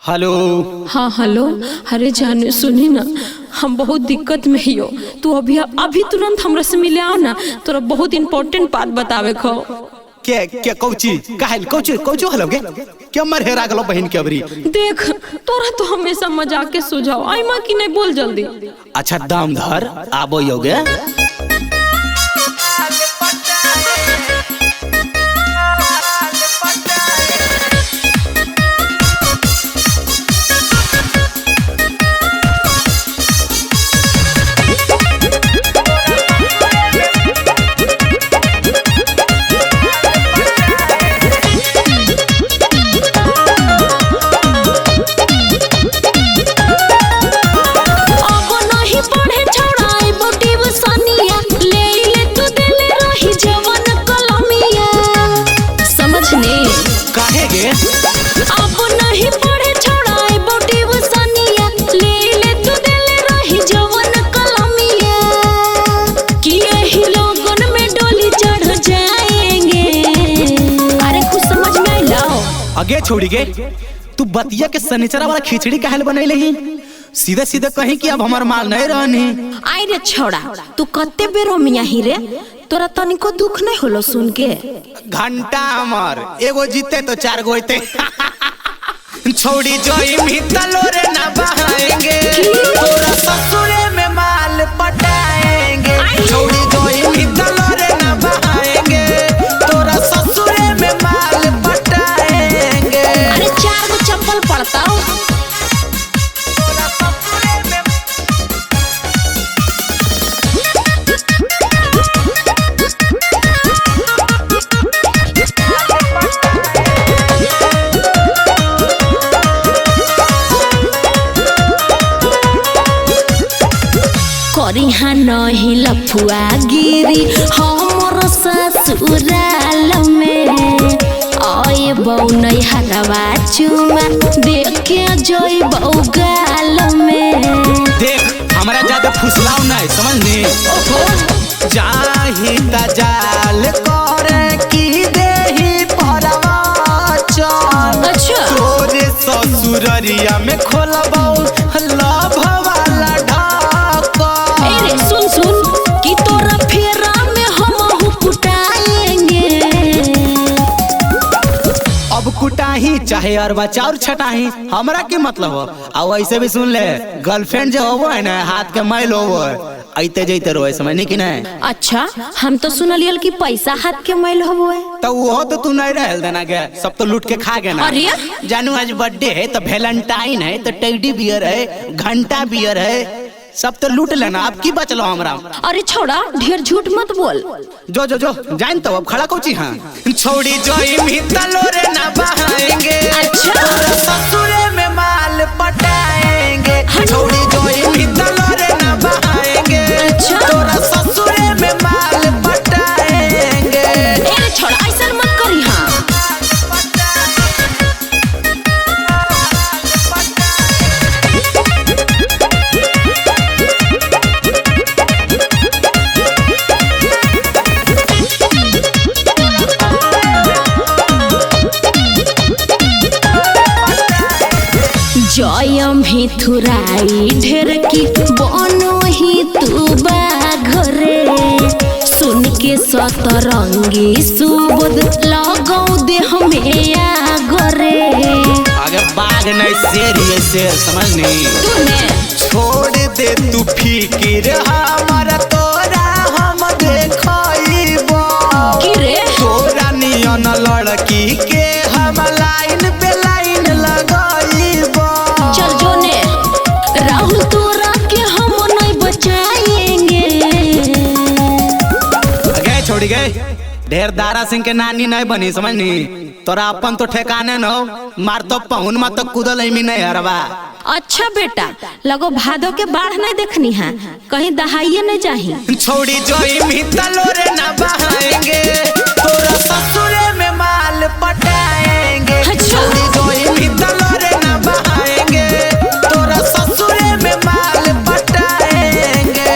Hello. हाँ hello. अरे जाने सुनी ना, हम बहुत दिक्कत में ही हो। तू अभी अभी तुरंत हमरा से मिले आओ ना, तोरा बहुत इम्पोर्टेंट बात बतावे खो। क्या क्या कौची कहल कौची कौचो हलोगे क्या मर हेरा गलो बहन के अबरी। देख तोरा तो हमेशा मजाक के सुझाव आई माँ की नहीं बोल जल्दी। अच्छा दाम धर आबो योगे। काहे गे? अब नहीं पढ़े छोड़ाए बोटी वसनिया, ले ले तू दिल रही जवन कलमिया, कि यही लोगन में डोली चढ़ जाएंगे। अरे कुछ समझ में आई लाओ। आगे छोड़ी गे, तू बतिया के सनीचरा वाला खिचड़ी कहल बनैले ही। सीधे सीधे कहीं कि अब हमार माल नहीं रहनी। आई रे छोड़ा, तू कत्ते बेरो मिया ही रे, तोरा तनिको दुख नहीं होलो सुन के। घंटा हमार एगो जीते तो चार गो होते। छोड़ी जोई मितलो रे ना बहाएंगे, तोरा ससुरे में माल पटाएंगे। छोड़ी जोई मितलो रे ना बहाएंगे, तोरा ससुरे में माल पटाएंगे। अरे चार गो चप्पल पड़ता करिहा नहीं लफुआ गिरी हमर ससुराल में। आए बौ नहीं हरवा चुमा देखे जई बौ गाल में। देख हमरा ज्यादा फुसलाओ नहीं समझनी। जाही तजाल करे की देही परवा चल। अच्छा तोरे ससुररिया में खोलबौ लभ वाला ढाका। अरे सुन सुन कि तोरा फेरा में हम कुटाएंगे। अब कुटाही चाहे अरबा चाउर छटाही हमरा के मतलब हो। आ ऐसे भी सुन ले, गर्लफ्रेंड जो होबो है ना हाथ के मैल होबो ऐते जैते रोए समझनी कि नहीं। अच्छा हम तो सुनलियल कि पैसा हाथ के मैल होबो है। तो वो तो तू नहीं रहल देना के, सब तो लूट के खा गए ना। अरे जानू आज बर्थडे है तो वैलेंटाइन है तो टेडी बियर है, घंटा बियर है, सब तो लूट लेना। अब की बचलो हमरा। अरे छोड़ा ढेर झूठ मत बोल। जो जो जो जान तो अब खड़ा कोची। हाँ छोड़ी जोई मितलो रे ना बहाएंगे। अच्छा तोरा ससुरे में माल पटाएंगे। छोड़ी जोई मितलो रे ना बहाएंगे। अच्छा तोरा ससुरे में माल पटाएंगे। ए छोड़ा ऐसा मत करी। हाँ जयम ही थुराई ढेर की बनो ही तू बाघरे। सुन के सतरंगी सुबोध लगाओ दे हमें आगरे। अगर बाघ नहीं शेर ये शेर समझनी। छोड़ दे तू फिकिर हमारा, तोरा हम देखइबो। कि रे तोरा नियन लड़की के हम लाइन पे लाइन लगाइबो। चल जोने राहुल तोरा के हम नहीं बचाएंगे। गए छोड़ी गए, ढेर दारा सिंह के नानी नहीं बनी समझनी। तोरा अपन तो ठेकाने न हो, मार तो पहुन में तो कूदल ही नहीं हरवा। अच्छा बेटा लगो भादो के बाढ़ नहीं देखनी है, कहीं दहाइए नहीं जाही। छोड़ी जोई मितलो रे ना बहाएंगे, तोरा ससुरे में माल पटाएंगे। अच्छा। छोड़ी जोई मितलो रे ना बहाएंगे, तोरा ससुरे में माल पटाएंगे।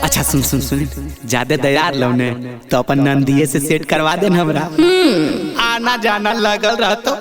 अच्छा सुन सुन सुन, ज्यादा दयार लौने तो अपन नंदिये से सेट करवा देना हमरा। आना जाना लगल रहतो।